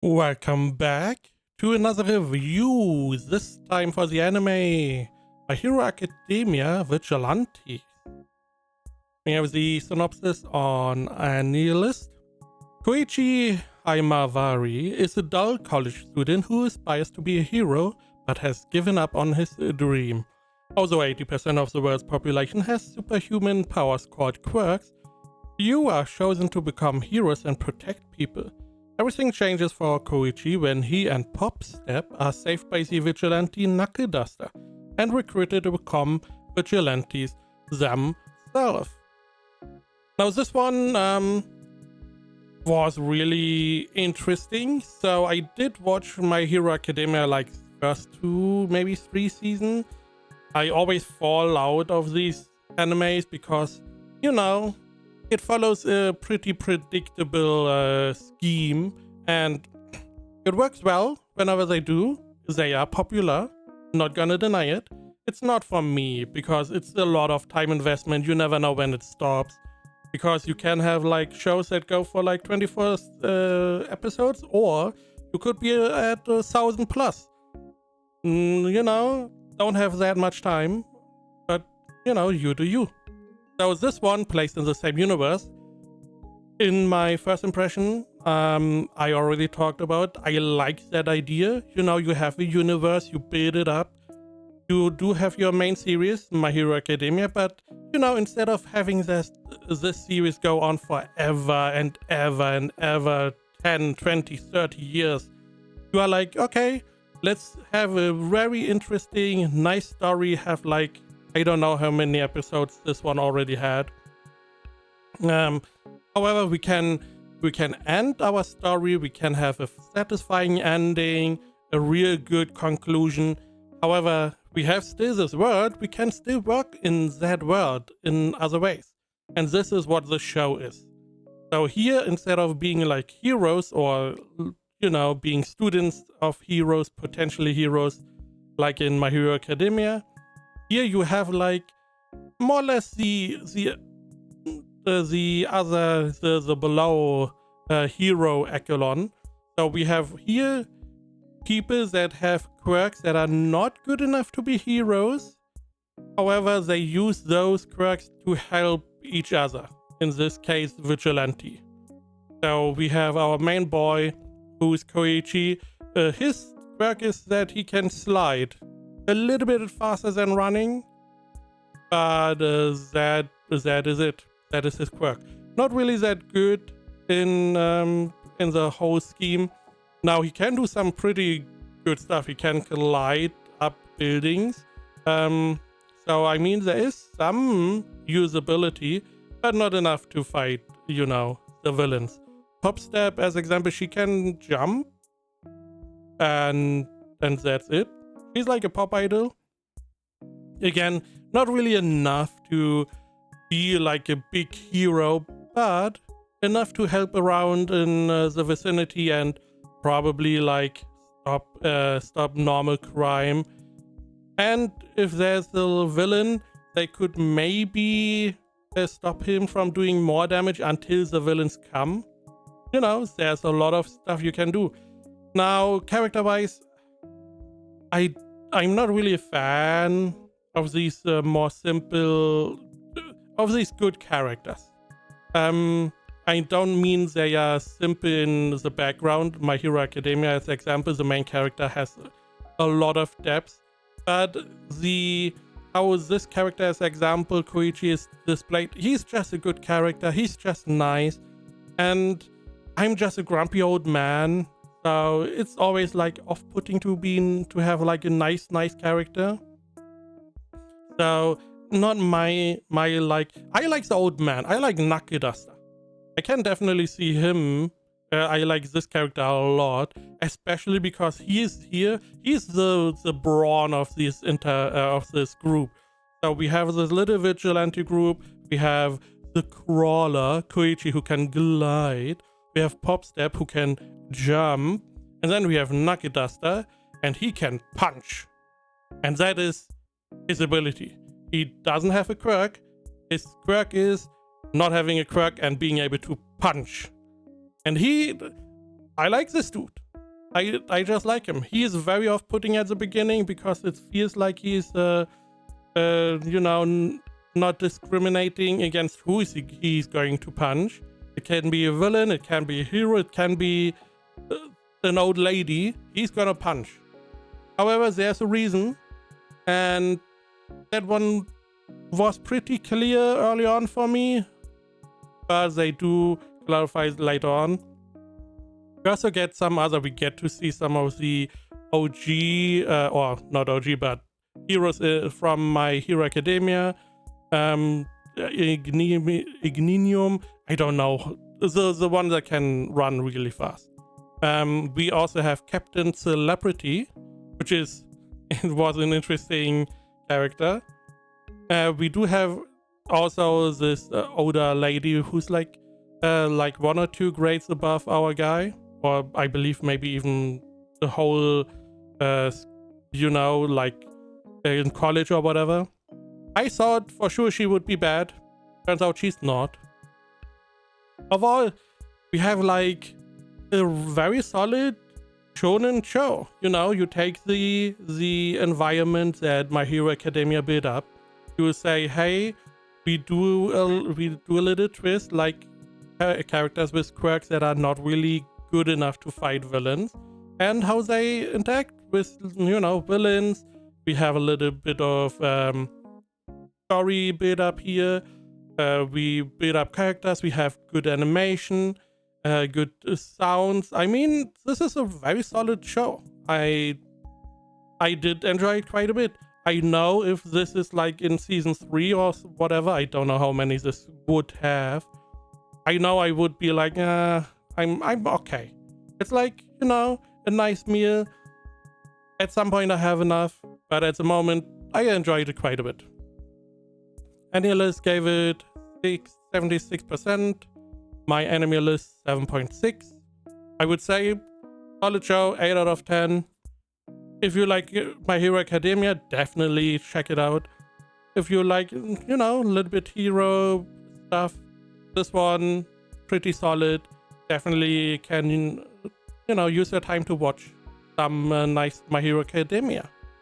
Welcome back to another review, this time for the anime My Hero Academia Vigilantes. We have the synopsis on Annihilist. Koichi Haimavari is a dull college student who aspires to be a hero but has given up on his dream. Although 80% of the world's population has superhuman powers called quirks, few are chosen to become heroes and protect people. Everything changes for Koichi when he and Popstep are saved by the vigilante Knuckleduster and recruited to become vigilantes themselves. Now this one was really interesting. So I did watch My Hero Academia like first 2, maybe 3 seasons. I always fall out of these animes because, you know, it follows a pretty predictable scheme, and it works well whenever they do. They are popular, not gonna deny it. It's not for me because it's a lot of time investment. You never know when it stops, because you can have like shows that go for like 24 episodes, or you could be at 1,000 plus. You know, don't have that much time, but you know, you do you. So this one placed in the same universe. In my first impression, I already talked about, I like that idea. You know, you have a universe, you build it up. You do have your main series, My Hero Academia, but, you know, instead of having this series go on forever and ever and ever, 10, 20, 30 years, you are like, okay, let's have a very interesting, nice story, have like, I don't know how many episodes this one already had. However, we can end our story. We can have a satisfying ending, a real good conclusion. However, we have still this world. We can still work in that world in other ways. And this is what the show is. So here, instead of being like heroes or, you know, being students of heroes, potentially heroes, like in My Hero Academia, here you have like more or less the below hero echelon. So we have here people that have quirks that are not good enough to be heroes. However, they use those quirks to help each other. In this case, Vigilante. So we have our main boy, who is Koichi. His quirk is that he can slide a little bit faster than running, but that is it. That is his quirk. Not really that good in the whole scheme. Now he can do some pretty good stuff. He can glide up buildings. So I mean, there is some usability, but not enough to fight, you know, the villains. Popstep, as example, she can jump, and that's it. He's like a pop idol. Again, not really enough to be like a big hero, but enough to help around in the vicinity and probably like stop normal crime. And if there's the villain, they could maybe stop him from doing more damage until the villains come. You know, there's a lot of stuff you can do. Now, character-wise, I'm not really a fan of these more simple, of these good characters. I don't mean they are simple in the background. My Hero Academia, as example, the main character has a lot of depth, but how this character, as example, Koichi, is displayed, he's just a good character. He's just nice, and I'm just a grumpy old man. So it's always like off-putting to have like a nice character. So not my like, I like the old man. I like Knuckleduster. I can definitely see him. I like this character a lot, especially because he's the brawn of this group. So we have this little vigilante group. We have the crawler Koichi, who can glide. We have Popstep, who can jump, and then we have Knuckleduster, and he can punch, and that is his ability. He doesn't have a quirk. His quirk is not having a quirk and being able to punch. And I like this dude. I just like him. He is very off-putting at the beginning because it feels like he's not discriminating against who he's going to punch. It can be a villain, it can be a hero, it can be an old lady. He's gonna punch. However, there's a reason, and that one was pretty clear early on for me, but they do clarify later on. We also get to see some of the OG, or not OG, but heroes from My Hero Academia. Igninium, I don't know, the one that can run really fast. We also have Captain Celebrity, which was an interesting character. We do have also this older lady who's like 1 or 2 grades above our guy, or I believe maybe even the whole, in college or whatever. I thought for sure she would be bad. Turns out she's not. Overall, we have like a very solid shonen show. You take the environment that My Hero Academia built up. You say, hey, we do a little twist, like characters with quirks that are not really good enough to fight villains, and how they interact with villains. We have a little bit of story build up here. We build up characters. We have good animation, good sounds. I mean, this is a very solid show. I did enjoy it quite a bit. I know if this is like in season 3 or whatever, I don't know how many this would have. I know I would be like, I'm okay. It's like, a nice meal. At some point I have enough, but at the moment I enjoyed it quite a bit. Annihilus gave it 76%. My enemy list 7.6. I would say solid show, 8 out of 10. If you like My Hero Academia, definitely check it out. If you like, a little bit hero stuff, this one pretty solid. Definitely can, use your time to watch some nice My Hero Academia.